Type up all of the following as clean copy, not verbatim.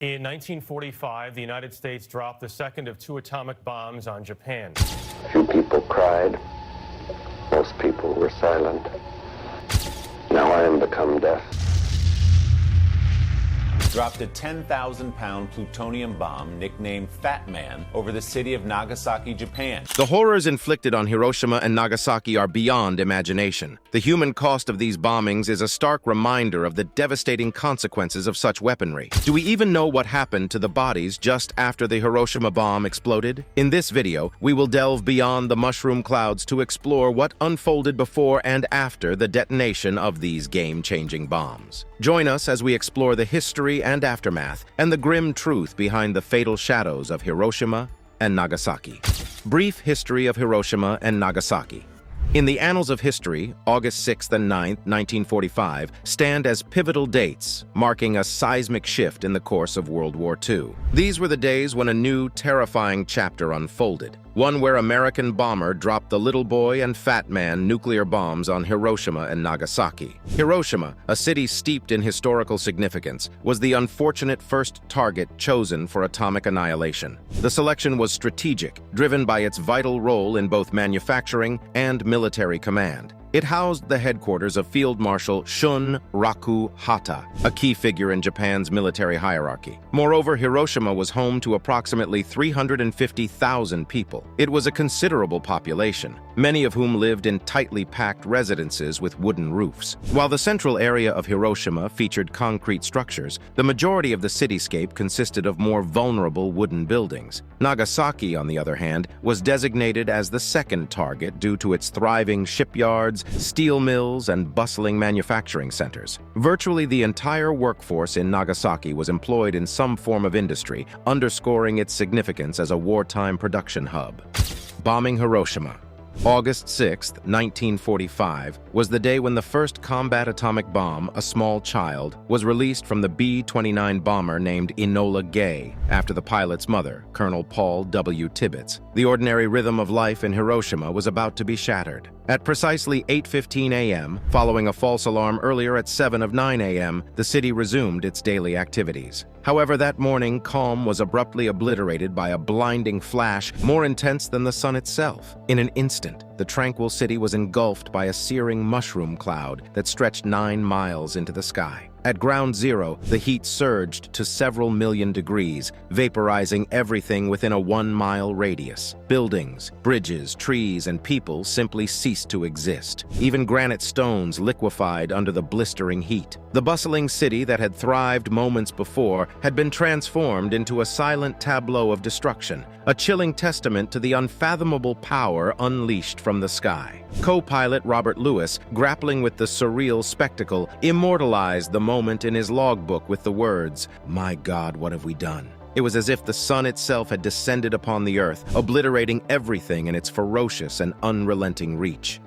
In 1945, the United States dropped the second of two atomic bombs on Japan. Few people cried. Most people were silent. Now I am become deaf. Dropped a 10,000-pound plutonium bomb nicknamed Fat Man over the city of Nagasaki, Japan. The horrors inflicted on Hiroshima and Nagasaki are beyond imagination. The human cost of these bombings is a stark reminder of the devastating consequences of such weaponry. Do we even know what happened to the bodies just after the Hiroshima bomb exploded? In this video, we will delve beyond the mushroom clouds to explore what unfolded before and after the detonation of these game-changing bombs. Join us as we explore the history and aftermath, and the grim truth behind the fatal shadows of Hiroshima and Nagasaki. Brief history of Hiroshima and Nagasaki. In the annals of history, August 6th and 9th, 1945, stand as pivotal dates, marking a seismic shift in the course of World War II. These were the days when a new, terrifying chapter unfolded, one where American bomber dropped the Little Boy and Fat Man nuclear bombs on Hiroshima and Nagasaki. Hiroshima, a city steeped in historical significance, was the unfortunate first target chosen for atomic annihilation. The selection was strategic, driven by its vital role in both manufacturing and military command. It housed the headquarters of Field Marshal Shun Raku Hata, a key figure in Japan's military hierarchy. Moreover, Hiroshima was home to approximately 350,000 people. It was a considerable population, many of whom lived in tightly packed residences with wooden roofs. While the central area of Hiroshima featured concrete structures, the majority of the cityscape consisted of more vulnerable wooden buildings. Nagasaki, on the other hand, was designated as the second target due to its thriving shipyards, steel mills, and bustling manufacturing centers. Virtually the entire workforce in Nagasaki was employed in some form of industry, underscoring its significance as a wartime production hub. Bombing Hiroshima. August 6, 1945, was the day when the first combat atomic bomb, a small child, was released from the B-29 bomber named Enola Gay, after the pilot's mother, Colonel Paul W. Tibbets. The ordinary rhythm of life in Hiroshima was about to be shattered. At precisely 8:15 a.m., following a false alarm earlier at 7:09 a.m., the city resumed its daily activities. However, that morning, calm was abruptly obliterated by a blinding flash more intense than the sun itself. In an instant, the tranquil city was engulfed by a searing mushroom cloud that stretched 9 miles into the sky. At ground zero, the heat surged to several million degrees, vaporizing everything within a 1-mile radius. Buildings, bridges, trees, and people simply ceased to exist. Even granite stones liquefied under the blistering heat. The bustling city that had thrived moments before had been transformed into a silent tableau of destruction, a chilling testament to the unfathomable power unleashed from the sky. Co-pilot Robert Lewis, grappling with the surreal spectacle, immortalized the moment in his logbook with the words, "My God, what have we done?" It was as if the sun itself had descended upon the earth, obliterating everything in its ferocious and unrelenting reach.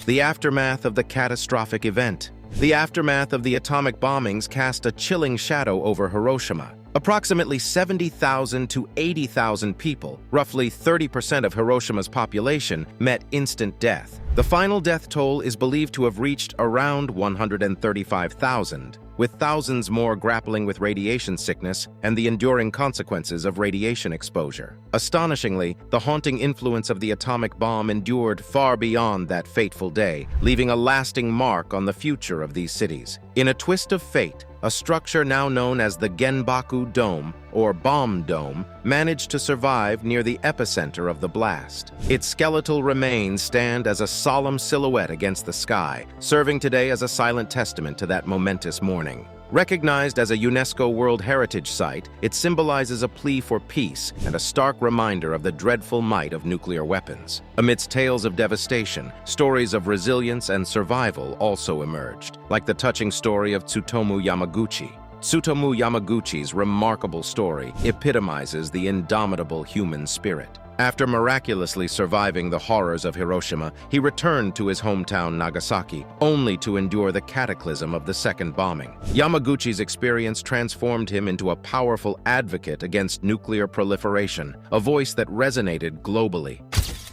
The aftermath of the catastrophic event. The aftermath of the atomic bombings cast a chilling shadow over Hiroshima. Approximately 70,000 to 80,000 people, roughly 30% of Hiroshima's population, met instant death. The final death toll is believed to have reached around 135,000, with thousands more grappling with radiation sickness and the enduring consequences of radiation exposure. Astonishingly, the haunting influence of the atomic bomb endured far beyond that fateful day, leaving a lasting mark on the future of these cities. In a twist of fate, a structure now known as the Genbaku Dome, or Bomb Dome, managed to survive near the epicenter of the blast. Its skeletal remains stand as a solemn silhouette against the sky, serving today as a silent testament to that momentous morning. Recognized as a UNESCO World Heritage Site, it symbolizes a plea for peace and a stark reminder of the dreadful might of nuclear weapons. Amidst tales of devastation, stories of resilience and survival also emerged, like the touching story of Tsutomu Yamaguchi. Tsutomu Yamaguchi's remarkable story epitomizes the indomitable human spirit. After miraculously surviving the horrors of Hiroshima, he returned to his hometown Nagasaki, only to endure the cataclysm of the second bombing. Yamaguchi's experience transformed him into a powerful advocate against nuclear proliferation, a voice that resonated globally.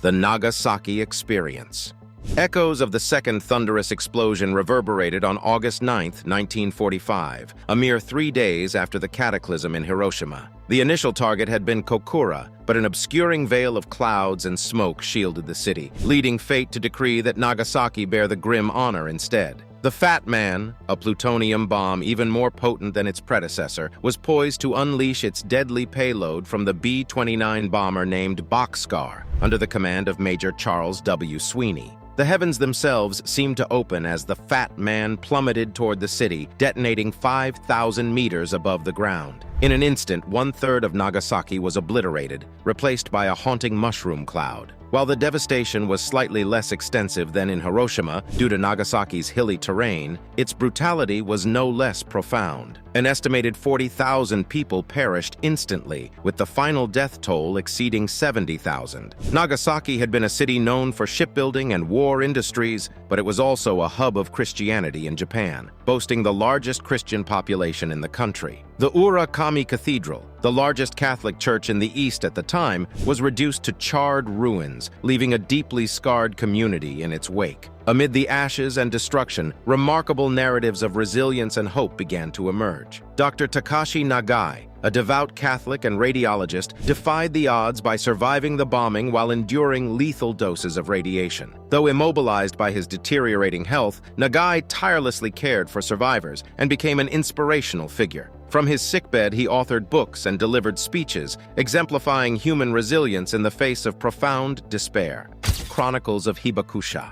The Nagasaki Experience. Echoes of the second thunderous explosion reverberated on August 9, 1945, a mere 3 days after the cataclysm in Hiroshima. The initial target had been Kokura, but an obscuring veil of clouds and smoke shielded the city, leading fate to decree that Nagasaki bear the grim honor instead. The Fat Man, a plutonium bomb even more potent than its predecessor, was poised to unleash its deadly payload from the B-29 bomber named Bockscar, under the command of Major Charles W. Sweeney. The heavens themselves seemed to open as the Fat Man plummeted toward the city, detonating 5,000 meters above the ground. In an instant, 1/3 of Nagasaki was obliterated, replaced by a haunting mushroom cloud. While the devastation was slightly less extensive than in Hiroshima due to Nagasaki's hilly terrain, its brutality was no less profound. An estimated 40,000 people perished instantly, with the final death toll exceeding 70,000. Nagasaki had been a city known for shipbuilding and war industries, but it was also a hub of Christianity in Japan, boasting the largest Christian population in the country. The Urakami Cathedral, the largest Catholic church in the East at the time, was reduced to charred ruins, leaving a deeply scarred community in its wake. Amid the ashes and destruction, remarkable narratives of resilience and hope began to emerge. Dr. Takashi Nagai, a devout Catholic and radiologist, defied the odds by surviving the bombing while enduring lethal doses of radiation. Though immobilized by his deteriorating health, Nagai tirelessly cared for survivors and became an inspirational figure. From his sickbed, he authored books and delivered speeches, exemplifying human resilience in the face of profound despair. Chronicles of Hibakusha.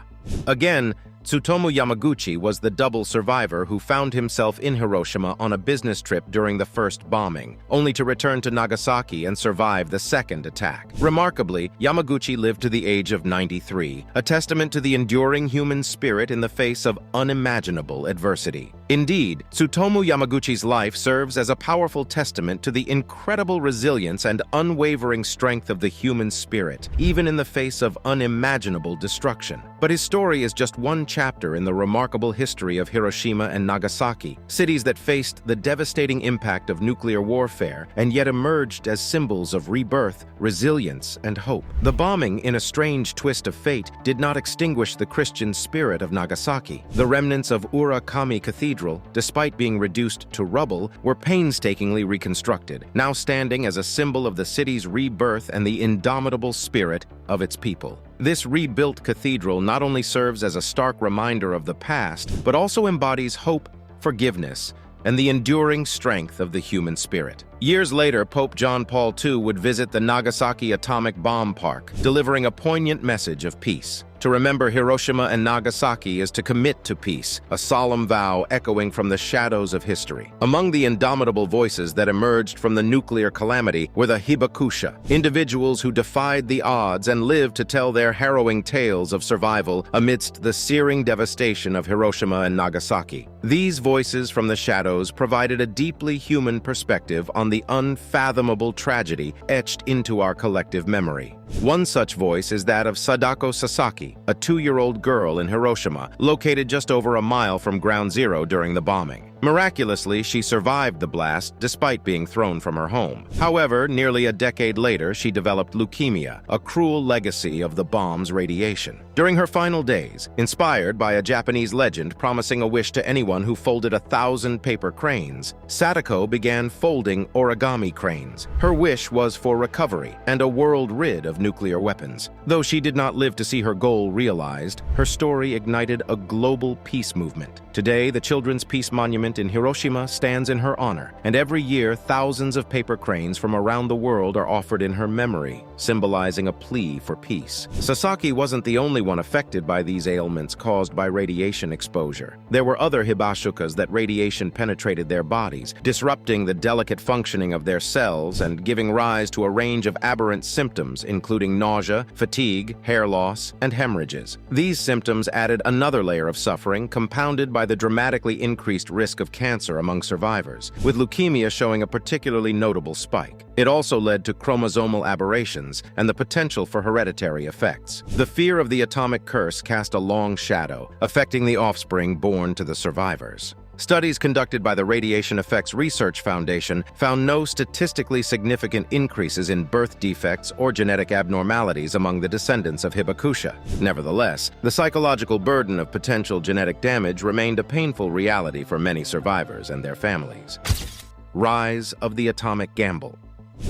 Again, Tsutomu Yamaguchi was the double survivor who found himself in Hiroshima on a business trip during the first bombing, only to return to Nagasaki and survive the second attack. Remarkably, Yamaguchi lived to the age of 93, a testament to the enduring human spirit in the face of unimaginable adversity. Indeed, Tsutomu Yamaguchi's life serves as a powerful testament to the incredible resilience and unwavering strength of the human spirit, even in the face of unimaginable destruction. But his story is just one chapter in the remarkable history of Hiroshima and Nagasaki, cities that faced the devastating impact of nuclear warfare and yet emerged as symbols of rebirth, resilience, and hope. The bombing, in a strange twist of fate, did not extinguish the Christian spirit of Nagasaki. The remnants of Urakami Cathedral, despite being reduced to rubble, were painstakingly reconstructed, now standing as a symbol of the city's rebirth and the indomitable spirit of its people. This rebuilt cathedral not only serves as a stark reminder of the past, but also embodies hope, forgiveness, and the enduring strength of the human spirit. Years later, Pope John Paul II would visit the Nagasaki Atomic Bomb Park, delivering a poignant message of peace. To remember Hiroshima and Nagasaki is to commit to peace, a solemn vow echoing from the shadows of history. Among the indomitable voices that emerged from the nuclear calamity were the Hibakusha, individuals who defied the odds and lived to tell their harrowing tales of survival amidst the searing devastation of Hiroshima and Nagasaki. These voices from the shadows provided a deeply human perspective on the unfathomable tragedy etched into our collective memory. One such voice is that of Sadako Sasaki, a 2-year-old girl in Hiroshima, located just over a mile from Ground Zero during the bombing. Miraculously, she survived the blast despite being thrown from her home. However, nearly a decade later, she developed leukemia, a cruel legacy of the bomb's radiation. During her final days, inspired by a Japanese legend promising a wish to anyone who folded 1,000 paper cranes, Sadako began folding origami cranes. Her wish was for recovery and a world rid of nuclear weapons. Though she did not live to see her goal realized, her story ignited a global peace movement. Today, the Children's Peace Monument in Hiroshima stands in her honor, and every year thousands of paper cranes from around the world are offered in her memory, symbolizing a plea for peace. Sasaki wasn't the only one affected by these ailments caused by radiation exposure. There were other hibashukas that radiation penetrated their bodies, disrupting the delicate functioning of their cells and giving rise to a range of aberrant symptoms, including nausea, fatigue, hair loss, and hemorrhages. These symptoms added another layer of suffering, compounded by the dramatically increased risk of cancer among survivors, with leukemia showing a particularly notable spike. It also led to chromosomal aberrations and the potential for hereditary effects. The fear of the atomic curse cast a long shadow, affecting the offspring born to the survivors. Studies conducted by the Radiation Effects Research Foundation found no statistically significant increases in birth defects or genetic abnormalities among the descendants of Hibakusha. Nevertheless, the psychological burden of potential genetic damage remained a painful reality for many survivors and their families. Rise of the atomic gamble.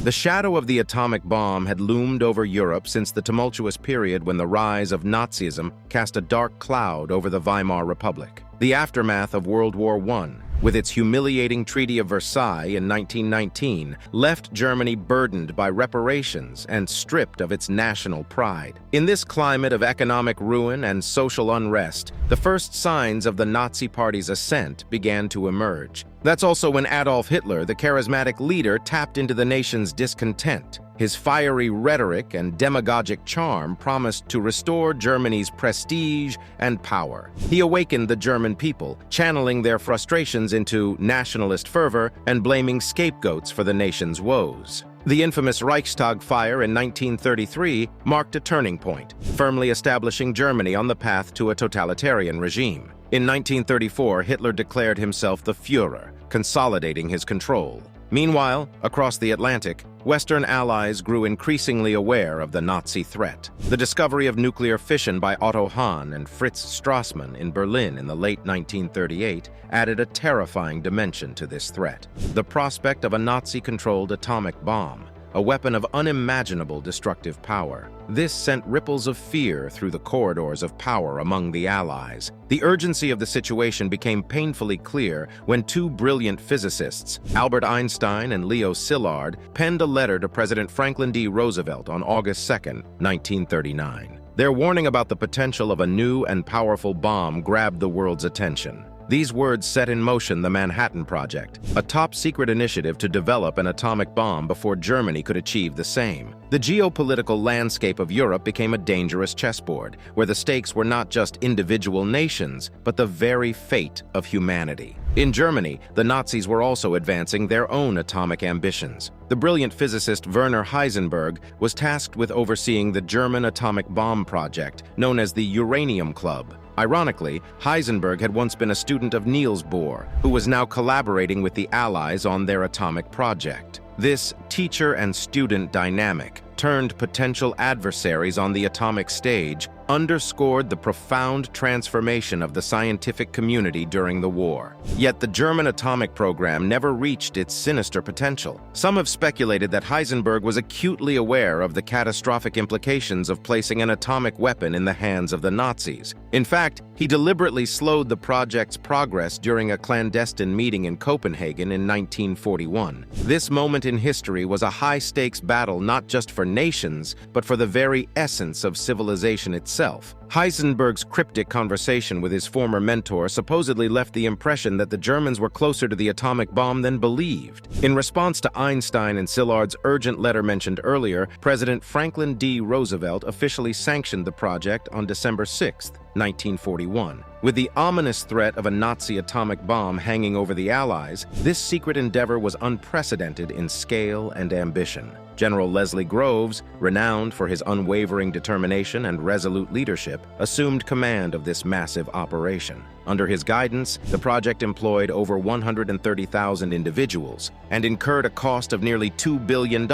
The shadow of the atomic bomb had loomed over Europe since the tumultuous period when the rise of Nazism cast a dark cloud over the Weimar Republic. The aftermath of World War I, with its humiliating Treaty of Versailles in 1919, left Germany burdened by reparations and stripped of its national pride. In this climate of economic ruin and social unrest, the first signs of the Nazi Party's ascent began to emerge. That's also when Adolf Hitler, the charismatic leader, tapped into the nation's discontent. His fiery rhetoric and demagogic charm promised to restore Germany's prestige and power. He awakened the German people, channeling their frustrations into nationalist fervor and blaming scapegoats for the nation's woes. The infamous Reichstag fire in 1933 marked a turning point, firmly establishing Germany on the path to a totalitarian regime. In 1934, Hitler declared himself the Führer, consolidating his control. Meanwhile, across the Atlantic, Western allies grew increasingly aware of the Nazi threat. The discovery of nuclear fission by Otto Hahn and Fritz Strassmann in Berlin in the late 1938 added a terrifying dimension to this threat. The prospect of a Nazi-controlled atomic bomb, a weapon of unimaginable destructive power. This sent ripples of fear through the corridors of power among the Allies. The urgency of the situation became painfully clear when two brilliant physicists, Albert Einstein and Leo Szilard, penned a letter to President Franklin D. Roosevelt on August 2, 1939. Their warning about the potential of a new and powerful bomb grabbed the world's attention. These words set in motion the Manhattan Project, a top-secret initiative to develop an atomic bomb before Germany could achieve the same. The geopolitical landscape of Europe became a dangerous chessboard, where the stakes were not just individual nations, but the very fate of humanity. In Germany, the Nazis were also advancing their own atomic ambitions. The brilliant physicist Werner Heisenberg was tasked with overseeing the German atomic bomb project, known as the Uranium Club. Ironically, Heisenberg had once been a student of Niels Bohr, who was now collaborating with the Allies on their atomic project. This teacher and student dynamic turned potential adversaries on the atomic stage underscored the profound transformation of the scientific community during the war. Yet the German atomic program never reached its sinister potential. Some have speculated that Heisenberg was acutely aware of the catastrophic implications of placing an atomic weapon in the hands of the Nazis. In fact, he deliberately slowed the project's progress during a clandestine meeting in Copenhagen in 1941. This moment in history was a high-stakes battle not just for nations, but for the very essence of civilization itself. Heisenberg's cryptic conversation with his former mentor supposedly left the impression that the Germans were closer to the atomic bomb than believed. In response to Einstein and Szilard's urgent letter mentioned earlier, President Franklin D. Roosevelt officially sanctioned the project on December 6, 1941. With the ominous threat of a Nazi atomic bomb hanging over the Allies, this secret endeavor was unprecedented in scale and ambition. General Leslie Groves, renowned for his unwavering determination and resolute leadership, assumed command of this massive operation. Under his guidance, the project employed over 130,000 individuals and incurred a cost of nearly $2 billion,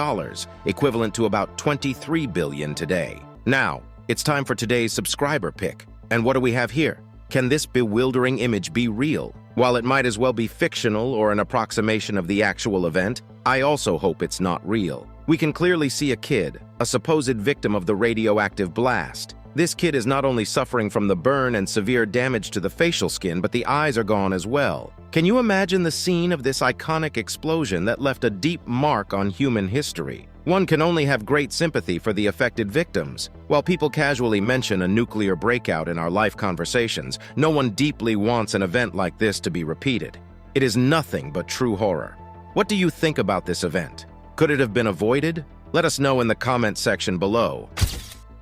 equivalent to about $23 billion today. Now, it's time for today's subscriber pick. And what do we have here? Can this bewildering image be real? While it might as well be fictional or an approximation of the actual event, I also hope it's not real. We can clearly see a kid, a supposed victim of the radioactive blast. This kid is not only suffering from the burn and severe damage to the facial skin, but the eyes are gone as well. Can you imagine the scene of this iconic explosion that left a deep mark on human history? One can only have great sympathy for the affected victims. While people casually mention a nuclear breakout in our life conversations, no one deeply wants an event like this to be repeated. It is nothing but true horror. What do you think about this event? Could it have been avoided? Let us know in the comment section below.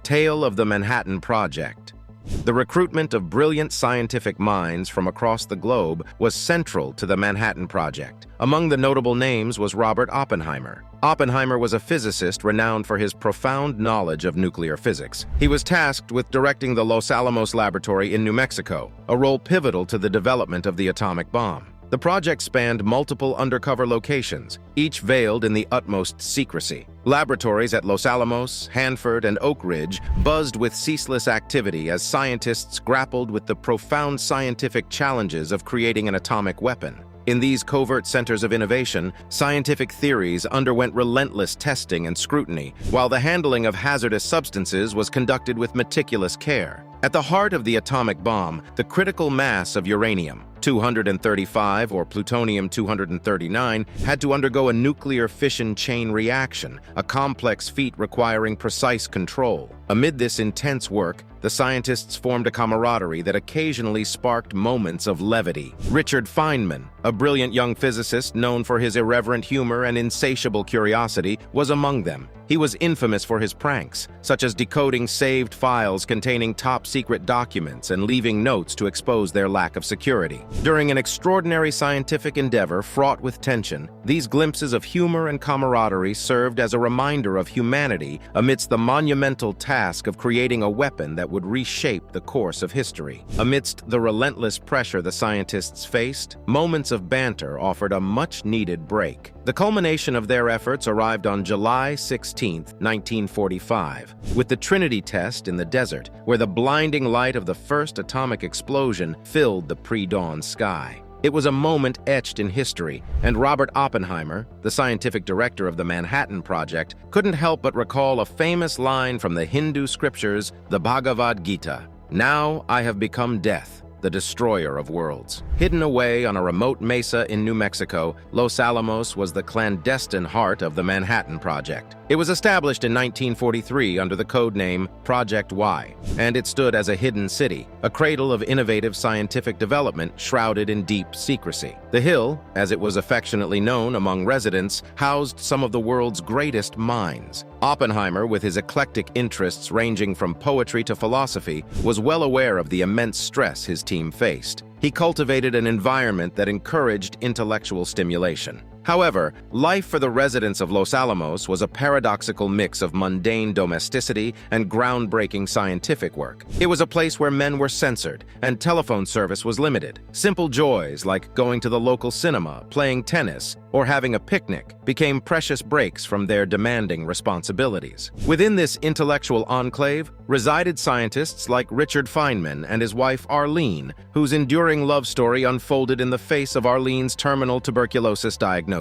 Tale of the Manhattan Project. The recruitment of brilliant scientific minds from across the globe was central to the Manhattan Project. Among the notable names was Robert Oppenheimer. Oppenheimer was a physicist renowned for his profound knowledge of nuclear physics. He was tasked with directing the Los Alamos laboratory in New Mexico, a role pivotal to the development of the atomic bomb. The project spanned multiple undercover locations, each veiled in the utmost secrecy. Laboratories at Los Alamos, Hanford, and Oak Ridge buzzed with ceaseless activity as scientists grappled with the profound scientific challenges of creating an atomic weapon. In these covert centers of innovation, scientific theories underwent relentless testing and scrutiny, while the handling of hazardous substances was conducted with meticulous care. At the heart of the atomic bomb, the critical mass of uranium-235 or plutonium-239 had to undergo a nuclear fission chain reaction, a complex feat requiring precise control. Amid this intense work, the scientists formed a camaraderie that occasionally sparked moments of levity. Richard Feynman, a brilliant young physicist known for his irreverent humor and insatiable curiosity, was among them. He was infamous for his pranks, such as decoding saved files containing top-secret documents and leaving notes to expose their lack of security. During an extraordinary scientific endeavor fraught with tension, these glimpses of humor and camaraderie served as a reminder of humanity amidst the monumental task of creating a weapon that would reshape the course of history. Amidst the relentless pressure the scientists faced, moments of banter offered a much-needed break. The culmination of their efforts arrived on July 16, 1945, with the Trinity test in the desert, where the blinding light of the first atomic explosion filled the pre-dawn sky. It was a moment etched in history, and Robert Oppenheimer, the scientific director of the Manhattan Project, couldn't help but recall a famous line from the Hindu scriptures, the Bhagavad Gita: "Now I have become death, the destroyer of worlds." Hidden away on a remote mesa in New Mexico, Los Alamos was the clandestine heart of the Manhattan Project. It was established in 1943 under the code name Project Y, and it stood as a hidden city, a cradle of innovative scientific development shrouded in deep secrecy. The Hill, as it was affectionately known among residents, housed some of the world's greatest minds. Oppenheimer, with his eclectic interests ranging from poetry to philosophy, was well aware of the immense stress his team faced. He cultivated an environment that encouraged intellectual stimulation. However, life for the residents of Los Alamos was a paradoxical mix of mundane domesticity and groundbreaking scientific work. It was a place where men were censored and telephone service was limited. Simple joys like going to the local cinema, playing tennis, or having a picnic became precious breaks from their demanding responsibilities. Within this intellectual enclave resided scientists like Richard Feynman and his wife Arlene, whose enduring love story unfolded in the face of Arlene's terminal tuberculosis diagnosis.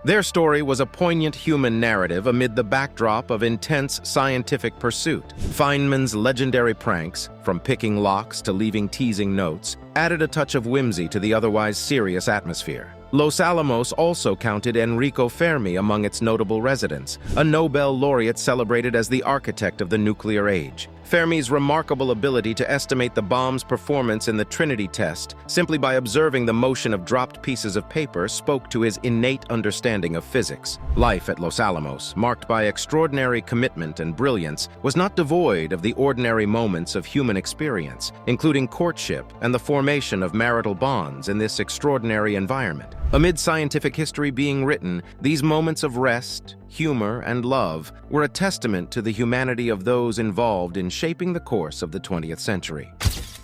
Their story was a poignant human narrative amid the backdrop of intense scientific pursuit. Feynman's legendary pranks, from picking locks to leaving teasing notes, added a touch of whimsy to the otherwise serious atmosphere. Los Alamos also counted Enrico Fermi among its notable residents, a Nobel laureate celebrated as the architect of the nuclear age. Fermi's remarkable ability to estimate the bomb's performance in the Trinity test simply by observing the motion of dropped pieces of paper spoke to his innate understanding of physics. Life at Los Alamos, marked by extraordinary commitment and brilliance, was not devoid of the ordinary moments of human experience, including courtship and the formation of marital bonds in this extraordinary environment. Amid scientific history being written, these moments of rest, humor, and love were a testament to the humanity of those involved in shaping the course of the 20th century.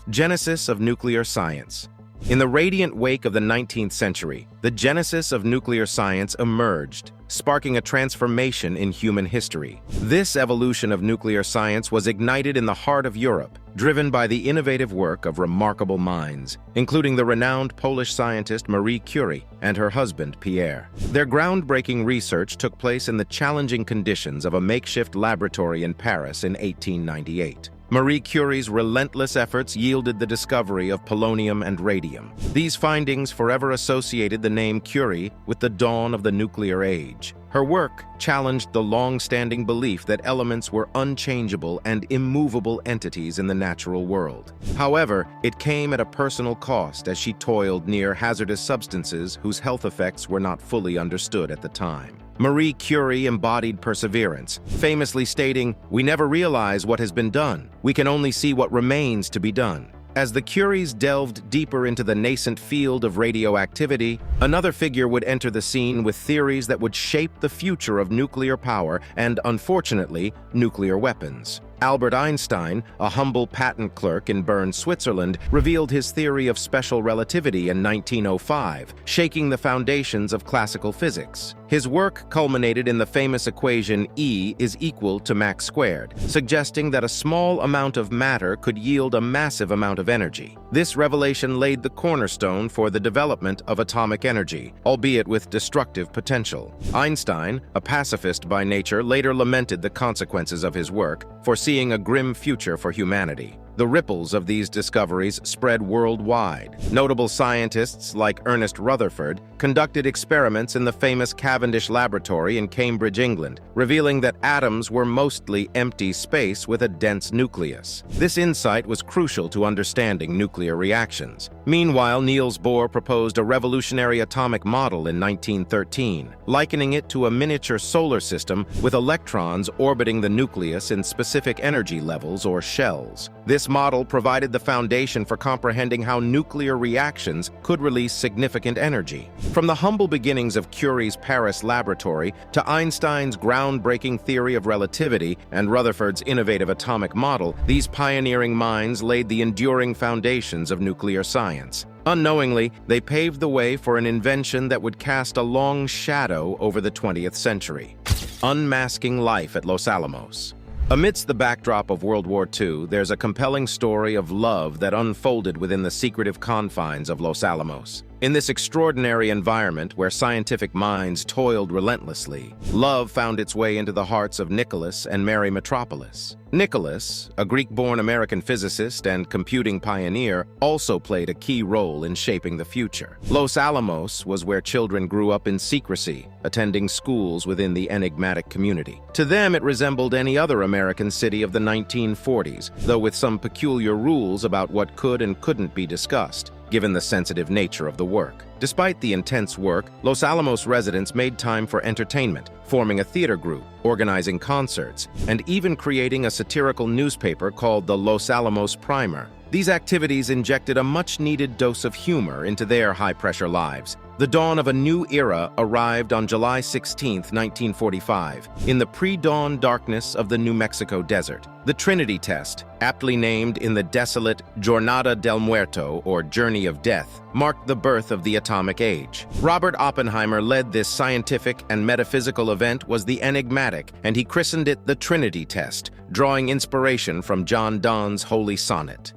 Genesis of nuclear science. In the radiant wake of the 19th century, the genesis of nuclear science emerged, sparking a transformation in human history. This evolution of nuclear science was ignited in the heart of Europe, driven by the innovative work of remarkable minds, including the renowned Polish scientist Marie Curie and her husband Pierre. Their groundbreaking research took place in the challenging conditions of a makeshift laboratory in Paris in 1898. Marie Curie's relentless efforts yielded the discovery of polonium and radium. These findings forever associated the name Curie with the dawn of the nuclear age. Her work challenged the long-standing belief that elements were unchangeable and immovable entities in the natural world. However, it came at a personal cost as she toiled near hazardous substances whose health effects were not fully understood at the time. Marie Curie embodied perseverance, famously stating, "We never realize what has been done. We can only see what remains to be done." As the Curies delved deeper into the nascent field of radioactivity, another figure would enter the scene with theories that would shape the future of nuclear power and, unfortunately, nuclear weapons. Albert Einstein, a humble patent clerk in Bern, Switzerland, revealed his theory of special relativity in 1905, shaking the foundations of classical physics. His work culminated in the famous equation E is equal to mach squared, suggesting that a small amount of matter could yield a massive amount of energy. This revelation laid the cornerstone for the development of atomic energy, albeit with destructive potential. Einstein, a pacifist by nature, later lamented the consequences of his work, foreseeing a grim future for humanity. The ripples of these discoveries spread worldwide. Notable scientists like Ernest Rutherford conducted experiments in the famous Cavendish Laboratory in Cambridge, England, revealing that atoms were mostly empty space with a dense nucleus. This insight was crucial to understanding nuclear reactions. Meanwhile, Niels Bohr proposed a revolutionary atomic model in 1913, likening it to a miniature solar system with electrons orbiting the nucleus in specific energy levels or shells. This model provided the foundation for comprehending how nuclear reactions could release significant energy. From the humble beginnings of Curie's Paris laboratory to Einstein's groundbreaking theory of relativity and Rutherford's innovative atomic model, these pioneering minds laid the enduring foundations of nuclear science. Unknowingly, they paved the way for an invention that would cast a long shadow over the 20th century. Unmasking life at Los Alamos. Amidst the backdrop of World War II, there's a compelling story of love that unfolded within the secretive confines of Los Alamos. In this extraordinary environment where scientific minds toiled relentlessly, love found its way into the hearts of Nicholas and Mary Metropolis. Nicholas, a Greek-born American physicist and computing pioneer, also played a key role in shaping the future. Los Alamos was where children grew up in secrecy, attending schools within the enigmatic community. To them, it resembled any other American city of the 1940s, though with some peculiar rules about what could and couldn't be discussed, given the sensitive nature of the work. Despite the intense work, Los Alamos residents made time for entertainment, forming a theater group, organizing concerts, and even creating a satirical newspaper called the Los Alamos Primer. These activities injected a much-needed dose of humor into their high-pressure lives. The dawn of a new era arrived on July 16, 1945, in the pre-dawn darkness of the New Mexico desert. The Trinity test, aptly named in the desolate Jornada del Muerto, or Journey of Death, marked the birth of the atomic age. Robert Oppenheimer led this scientific and metaphysical event was the enigmatic, and he christened it the Trinity test, drawing inspiration from John Donne's Holy Sonnet.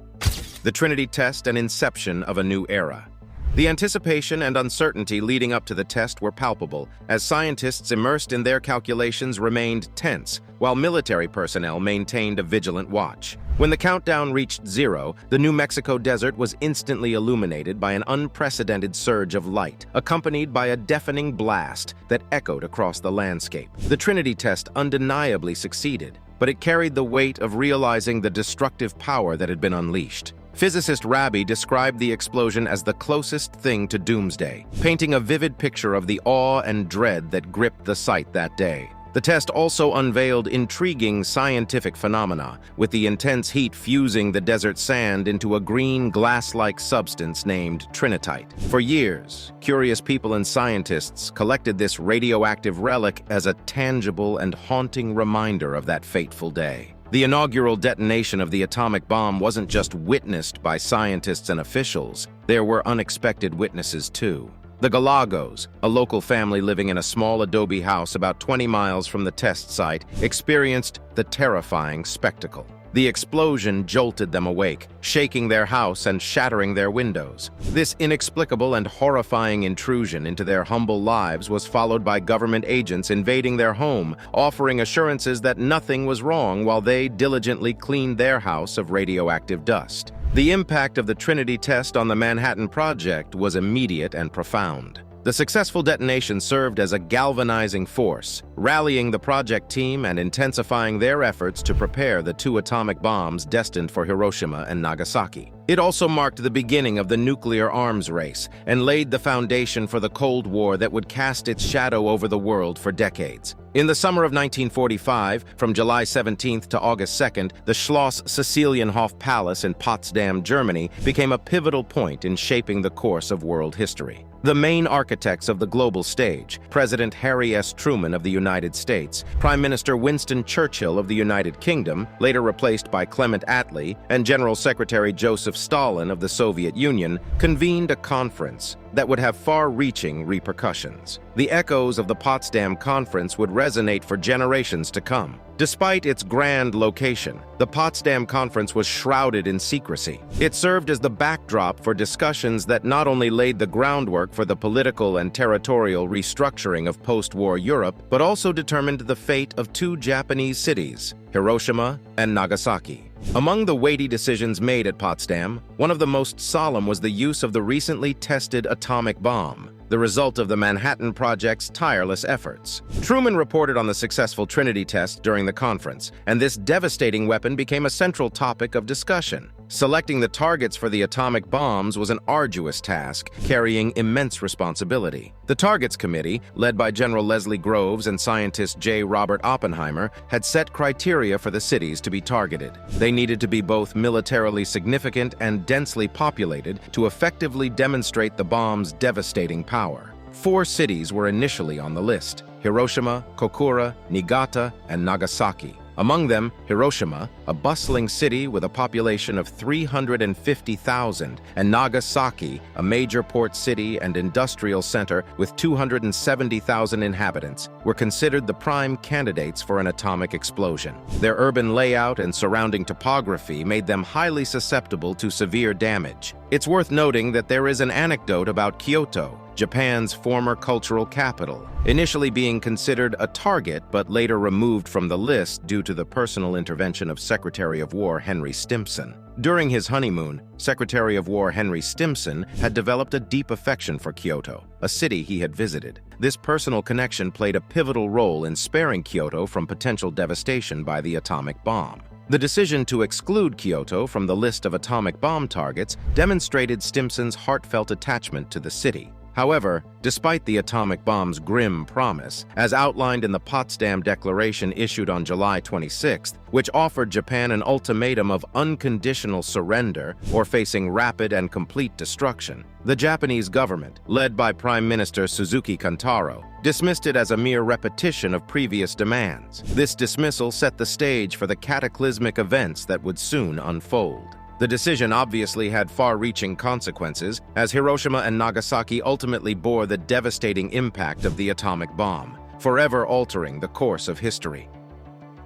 The Trinity test, an inception of a new era. The anticipation and uncertainty leading up to the test were palpable, as scientists immersed in their calculations remained tense, while military personnel maintained a vigilant watch. When the countdown reached zero, the New Mexico desert was instantly illuminated by an unprecedented surge of light, accompanied by a deafening blast that echoed across the landscape. The Trinity test undeniably succeeded, but it carried the weight of realizing the destructive power that had been unleashed. Physicist Rabi described the explosion as the closest thing to doomsday, painting a vivid picture of the awe and dread that gripped the site that day. The test also unveiled intriguing scientific phenomena, with the intense heat fusing the desert sand into a green glass-like substance named trinitite. For years, curious people and scientists collected this radioactive relic as a tangible and haunting reminder of that fateful day. The inaugural detonation of the atomic bomb wasn't just witnessed by scientists and officials. There were unexpected witnesses, too. The Galagos, a local family living in a small adobe house about 20 miles from the test site, experienced the terrifying spectacle. The explosion jolted them awake, shaking their house and shattering their windows. This inexplicable and horrifying intrusion into their humble lives was followed by government agents invading their home, offering assurances that nothing was wrong while they diligently cleaned their house of radioactive dust. The impact of the Trinity test on the Manhattan Project was immediate and profound. The successful detonation served as a galvanizing force, rallying the project team and intensifying their efforts to prepare the 2 atomic bombs destined for Hiroshima and Nagasaki. It also marked the beginning of the nuclear arms race and laid the foundation for the Cold War that would cast its shadow over the world for decades. In the summer of 1945, from July 17th to August 2nd, the Schloss Cecilienhof Palace in Potsdam, Germany, became a pivotal point in shaping the course of world history. The main architects of the global stage, President Harry S. Truman of the United States, Prime Minister Winston Churchill of the United Kingdom, later replaced by Clement Attlee, and General Secretary Joseph Stalin of the Soviet Union, convened a conference that would have far-reaching repercussions. The echoes of the Potsdam Conference would resonate for generations to come. Despite its grand location, the Potsdam Conference was shrouded in secrecy. It served as the backdrop for discussions that not only laid the groundwork for the political and territorial restructuring of post-war Europe, but also determined the fate of 2 Japanese cities, Hiroshima and Nagasaki. Among the weighty decisions made at Potsdam, one of the most solemn was the use of the recently tested atomic bomb, the result of the Manhattan Project's tireless efforts. Truman reported on the successful Trinity test during the conference, and this devastating weapon became a central topic of discussion. Selecting the targets for the atomic bombs was an arduous task, carrying immense responsibility. The Targets Committee, led by General Leslie Groves and scientist J. Robert Oppenheimer, had set criteria for the cities to be targeted. They needed to be both militarily significant and densely populated to effectively demonstrate the bomb's devastating power. 4 cities were initially on the list: Hiroshima, Kokura, Niigata, and Nagasaki. Among them, Hiroshima, a bustling city with a population of 350,000, and Nagasaki, a major port city and industrial center with 270,000 inhabitants, were considered the prime candidates for an atomic explosion. Their urban layout and surrounding topography made them highly susceptible to severe damage. It's worth noting that there is an anecdote about Kyoto, Japan's former cultural capital, initially being considered a target but later removed from the list due to the personal intervention of Secretary of War Henry Stimson. During his honeymoon, Secretary of War Henry Stimson had developed a deep affection for Kyoto, a city he had visited. This personal connection played a pivotal role in sparing Kyoto from potential devastation by the atomic bomb. The decision to exclude Kyoto from the list of atomic bomb targets demonstrated Stimson's heartfelt attachment to the city. However, despite the atomic bomb's grim promise, as outlined in the Potsdam Declaration issued on July 26th, which offered Japan an ultimatum of unconditional surrender or facing rapid and complete destruction, the Japanese government, led by Prime Minister Suzuki Kantaro, dismissed it as a mere repetition of previous demands. This dismissal set the stage for the cataclysmic events that would soon unfold. The decision obviously had far-reaching consequences, as Hiroshima and Nagasaki ultimately bore the devastating impact of the atomic bomb, forever altering the course of history.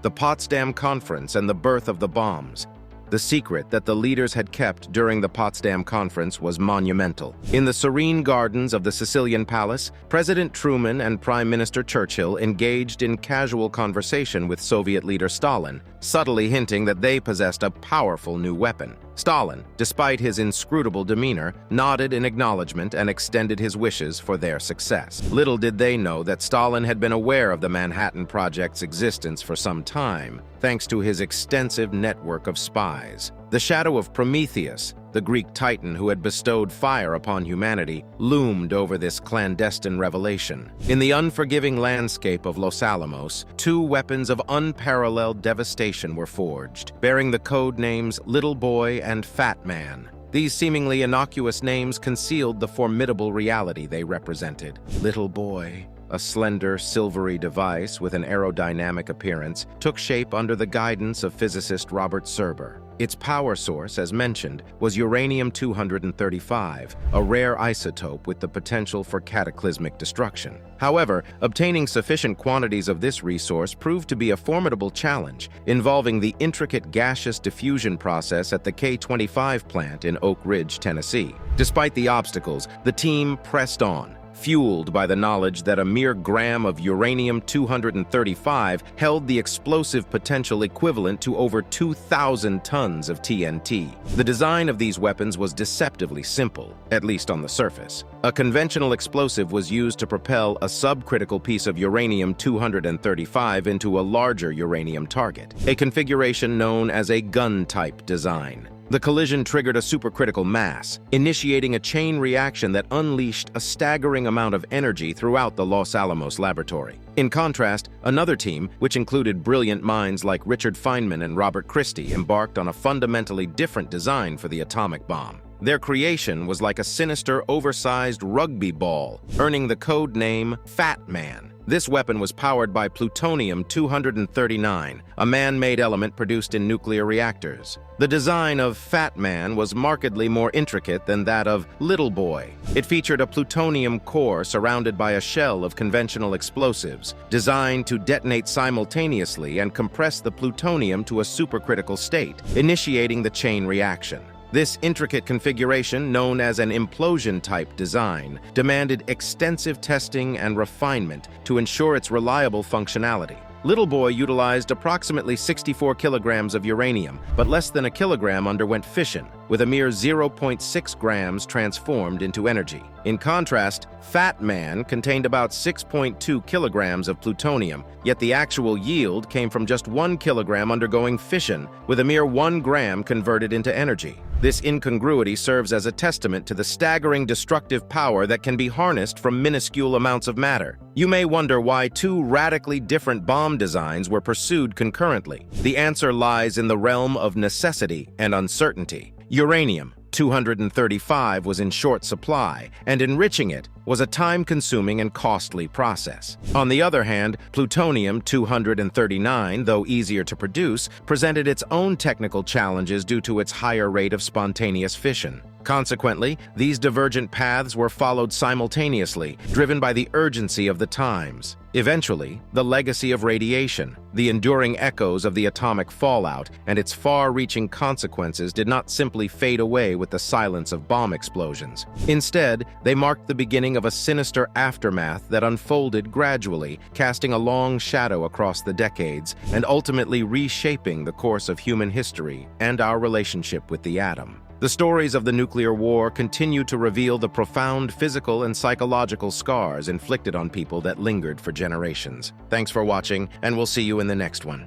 The Potsdam Conference and the birth of the bombs. The secret that the leaders had kept during the Potsdam Conference was monumental. In the serene gardens of the Sicilian Palace, President Truman and Prime Minister Churchill engaged in casual conversation with Soviet leader Stalin, subtly hinting that they possessed a powerful new weapon. Stalin, despite his inscrutable demeanor, nodded in acknowledgement and extended his wishes for their success. Little did they know that Stalin had been aware of the Manhattan Project's existence for some time, thanks to his extensive network of spies. The shadow of Prometheus, the Greek titan who had bestowed fire upon humanity, loomed over this clandestine revelation. In the unforgiving landscape of Los Alamos, 2 weapons of unparalleled devastation were forged, bearing the code names Little Boy and Fat Man. These seemingly innocuous names concealed the formidable reality they represented. Little Boy, a slender, silvery device with an aerodynamic appearance, took shape under the guidance of physicist Robert Serber. Its power source, as mentioned, was uranium-235, a rare isotope with the potential for cataclysmic destruction. However, obtaining sufficient quantities of this resource proved to be a formidable challenge, involving the intricate gaseous diffusion process at the K-25 plant in Oak Ridge, Tennessee. Despite the obstacles, the team pressed on, fueled by the knowledge that a mere gram of uranium-235 held the explosive potential equivalent to over 2,000 tons of TNT. The design of these weapons was deceptively simple, at least on the surface. A conventional explosive was used to propel a subcritical piece of uranium-235 into a larger uranium target, a configuration known as a gun-type design. The collision triggered a supercritical mass, initiating a chain reaction that unleashed a staggering amount of energy throughout the Los Alamos laboratory. In contrast, another team, which included brilliant minds like Richard Feynman and Robert Christie, embarked on a fundamentally different design for the atomic bomb. Their creation was like a sinister, oversized rugby ball, earning the code name Fat Man. This weapon was powered by plutonium-239, a man-made element produced in nuclear reactors. The design of Fat Man was markedly more intricate than that of Little Boy. It featured a plutonium core surrounded by a shell of conventional explosives, designed to detonate simultaneously and compress the plutonium to a supercritical state, initiating the chain reaction. This intricate configuration, known as an implosion-type design, demanded extensive testing and refinement to ensure its reliable functionality. Little Boy utilized approximately 64 kilograms of uranium, but less than a kilogram underwent fission, with a mere 0.6 grams transformed into energy. In contrast, Fat Man contained about 6.2 kilograms of plutonium, yet the actual yield came from just 1 kilogram undergoing fission, with a mere 1 gram converted into energy. This incongruity serves as a testament to the staggering destructive power that can be harnessed from minuscule amounts of matter. You may wonder why two radically different bomb designs were pursued concurrently. The answer lies in the realm of necessity and uncertainty. Uranium-235 was in short supply, and enriching it was a time-consuming and costly process. On the other hand, plutonium-239, though easier to produce, presented its own technical challenges due to its higher rate of spontaneous fission. Consequently, these divergent paths were followed simultaneously, driven by the urgency of the times. Eventually, the legacy of radiation, the enduring echoes of the atomic fallout, and its far-reaching consequences did not simply fade away with the silence of bomb explosions. Instead, they marked the beginning of a sinister aftermath that unfolded gradually, casting a long shadow across the decades and ultimately reshaping the course of human history and our relationship with the atom. The stories of the nuclear war continue to reveal the profound physical and psychological scars inflicted on people that lingered for generations. Thanks for watching, and we'll see you in the next one.